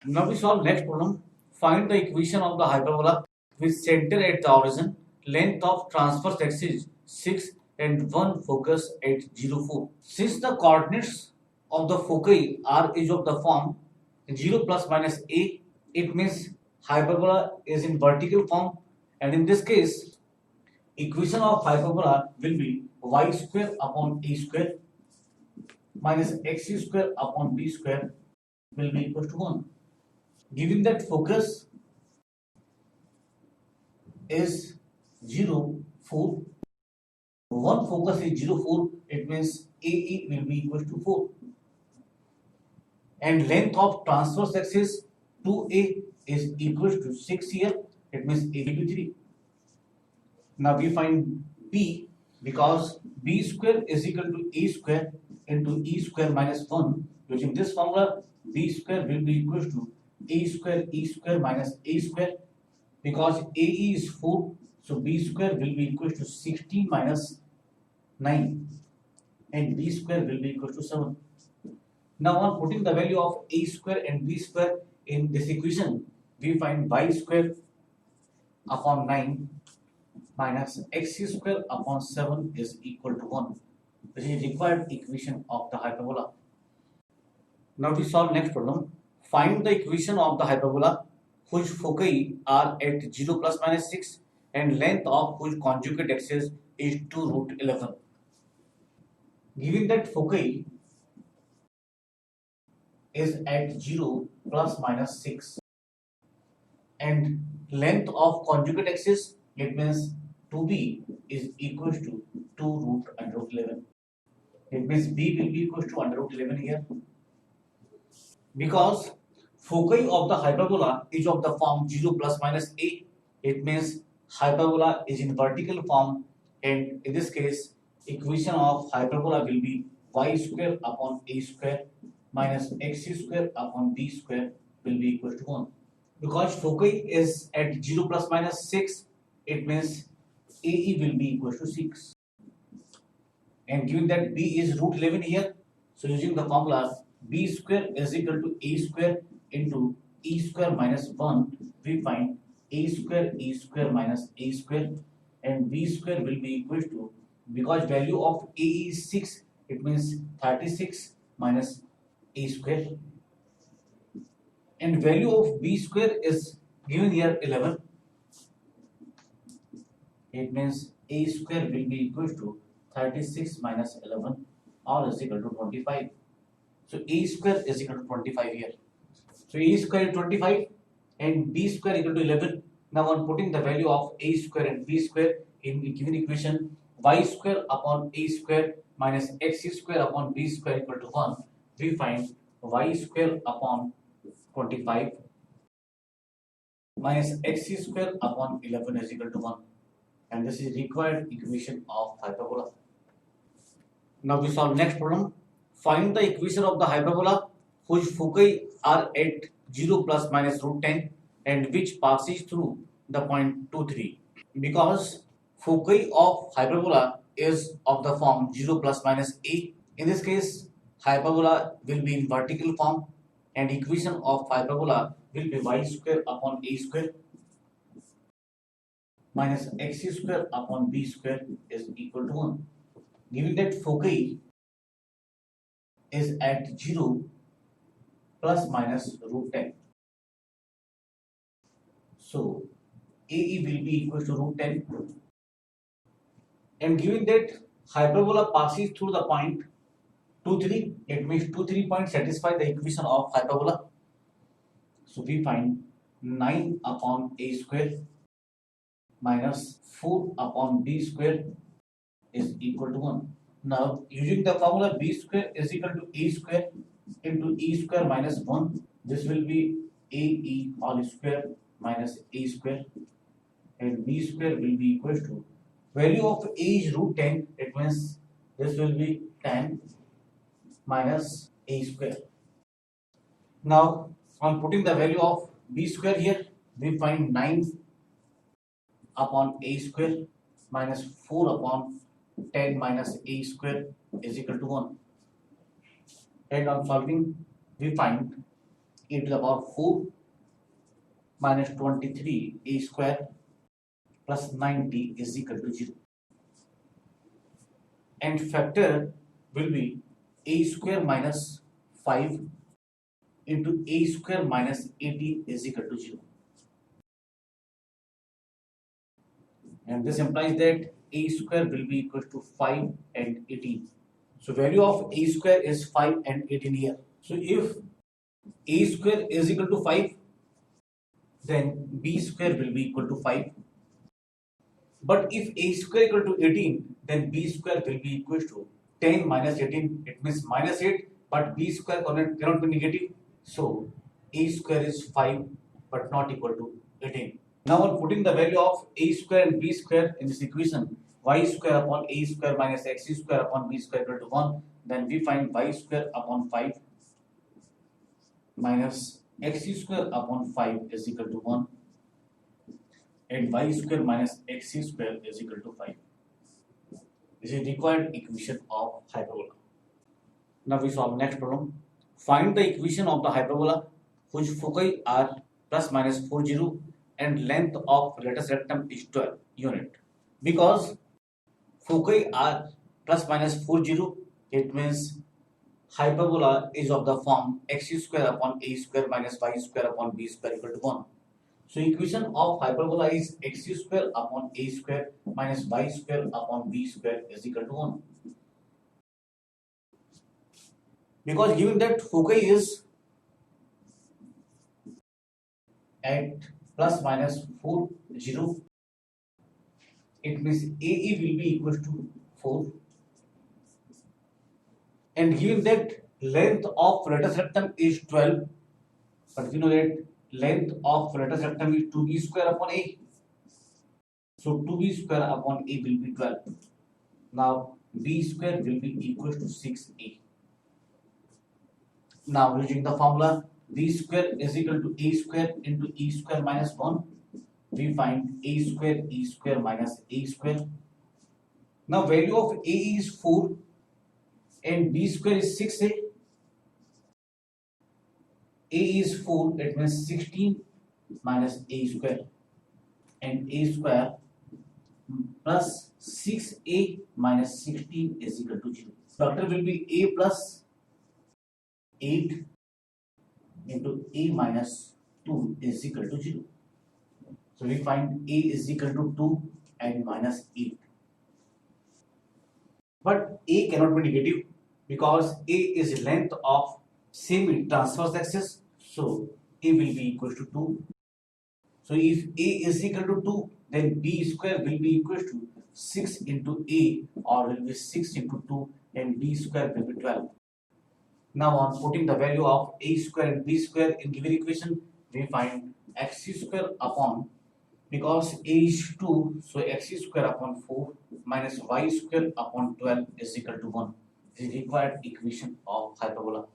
Now we solve next problem. Find the equation of the hyperbola with center at the origin, length of transverse axis 6 and one focus at 0,4. Since the coordinates of the foci are is of the form 0 plus minus a, it means hyperbola is in vertical form, and in this case equation of hyperbola will be y square upon a square minus x square upon b square will be equal to 1. Given that focus is 0, 4, one focus is 0, 4, it means AE will be equal to 4. And length of transverse axis 2A is equal to 6 here, it means A will be 3. Now we find B because B square is equal to A square into E square minus 1. Using this formula, B square will be equal to A square E square minus A square. Because AE is 4, so B square will be equal to 16 minus 9 and B square will be equal to 7. Now on putting the value of A square and B square in this equation, we find y square upon 9 minus x square upon 7 is equal to 1. This is required equation of the hyperbola. Now we solve next problem. Find the equation of the hyperbola whose foci are at 0 plus minus 6 and length of whose conjugate axis is 2 root 11. Given that foci is at 0 plus minus 6 and length of conjugate axis, it means 2b is equal to 2 root under root 11. It means b will be equal to under root 11 here. Because foci of the hyperbola is of the form 0 plus minus a, it means hyperbola is in vertical form, and in this case equation of hyperbola will be y square upon a square minus x square upon b square will be equal to 1. Because foci is at 0 plus minus 6, it means AE will be equal to 6. And given that b is root 11 here, so using the formula b square is equal to a square into e square minus 1, we find a square e square minus a square, and b square will be equal to, because value of a is 6, it means 36 minus a square, and value of b square is given here 11, it means a square will be equal to 36 minus 11 or is equal to 25. So a square is equal to 25 here. So a square is 25 and b square equal to 11. Now on putting the value of a square and b square in the given equation, y square upon a square minus x square upon b square equal to 1, we find y square upon 25 minus x square upon 11 is equal to 1. And this is required equation of hyperbola. Now we solve next problem. Find the equation of the hyperbola whose foci are at 0 plus minus root 10 and which passes through the point 2, 3. Because foci of hyperbola is of the form 0 plus minus a, in this case hyperbola will be in vertical form and equation of hyperbola will be y square upon a square minus x square upon b square is equal to 1. Given that foci is at 0 plus minus root 10. So AE will be equal to root 10. And given that hyperbola passes through the point 2, 3, it means 2, 3 points satisfy the equation of hyperbola. So we find 9 upon a square minus 4 upon b square is equal to 1. Now using the formula b square is equal to a square into e square minus 1, this will be ae all square minus a square, and b square will be equal to, value of a is root 10, it means this will be 10 minus a square. Now on putting the value of b square here, we find 9 upon a square minus 4 upon 10 minus a square is equal to 1. And on solving, we find a to the power 4 minus 23 a square plus 90 is equal to 0. And factor will be a square minus 5 into a square minus 18 is equal to 0. And this implies that a square will be equal to 5 and 18. So value of a square is 5 and 18 here. So if a square is equal to 5, then b square will be equal to 5. But if a square equal to 18, then b square will be equal to 10 minus 18. It means minus 8, but b square cannot be negative. So a square is 5 but not equal to 18. Now on putting the value of a square and b square in this equation, y square upon a square minus x square upon b square equal to 1, then we find y square upon 5 minus x square upon 5 is equal to 1 and y square minus x square is equal to 5. This is required equation of hyperbola. Now we solve next problem. Find the equation of the hyperbola whose foci are plus minus 40 and length of latus rectum is 12 unit. Because foci are plus minus 40, it means hyperbola is of the form x square upon a square minus y square upon b square equal to 1. So equation of hyperbola is x square upon a square minus y square upon b square is equal to 1. Because given that foci is at plus minus 40, it means AE will be equal to 4. And given that length of latus rectum is 12, but we know that length of latus rectum is 2b square upon A. So 2b square upon A will be 12. Now b square will be equal to 6a. Now using the formula b square is equal to a square into e square minus 1, we find a square e square minus a square. Now value of a is 4 and b square is 6a. A is 4, it means 16 minus a square, and a square plus 6a minus 16 is equal to 0. Factor will be a plus 8 into a minus 2 is equal to 0. So we find a is equal to 2 and minus 8. But a cannot be negative because a is length of same transverse axis, so a will be equal to 2. So if a is equal to 2, then b square will be equal to 6 into a, or will be 6 into 2, and b square will be 12. Now on putting the value of a square and b square in given equation, we find x square upon, because a is 2, so x square upon 4 minus y square upon 12 is equal to 1. This is required equation of hyperbola.